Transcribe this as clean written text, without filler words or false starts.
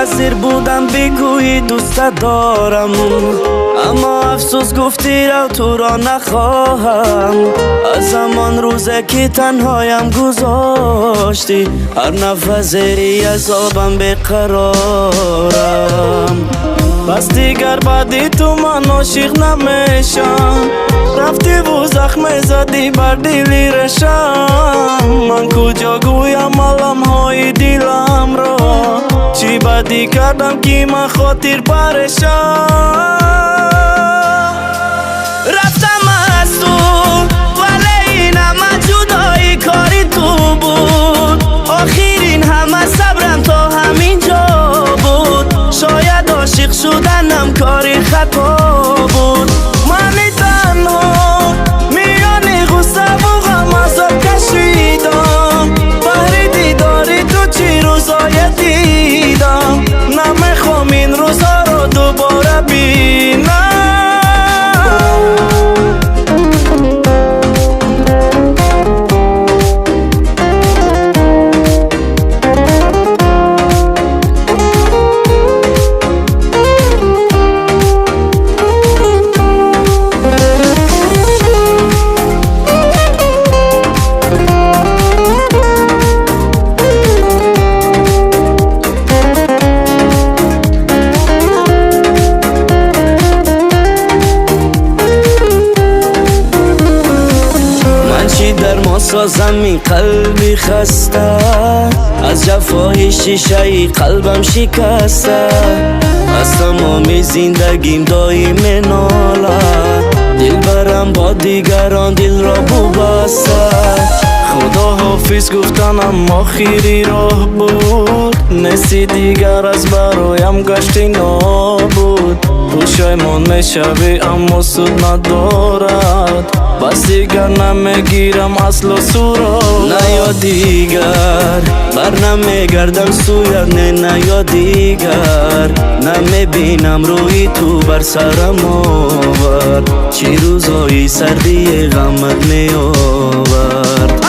حاضر بودم بگویی دوست دارم، اما افسوس گفتی رو تو را نخواهم. از همان روزه که تنهایم گذاشتی، هر نفس زیری عذابم بقرارم. بس دیگر بعدی تو من عاشق نمیشم، رفتی و زخم زدی بر دلی رشم. من کجا گویم علم های دلم را، چی بدی کردم که من خاطر پرشم. رفتم از تو ولی این همه جدایی کاری تو بود، آخرین همه صبرم تا همینجا بود. شاید عاشق شدنم کاری خطا بود، من تنها میان غصه و غم عذاب کشیدم. بهر دیداری تو چی روزای دیدم، نمیخوام این روزا رو دوباره بینم. سازم این قلبی خسته، از جفای شیشه قلبم شکسته. از تمام زندگیم دایم نالد، دل برم با دیگران دل را ببسته. خدا حافظ گفتنم آخری راه بود، نسی دیگر از برایم گشتی نابود. پوشایمان میشوی اما سود ندارد، بس دیگر نمیگیرم اصل و صورت. نه یا دیگر بر نمیگردم سویت، نه یا دیگر نمیبینم روی تو بر سرم آورد. چی روزایی سردی غمت میآورد.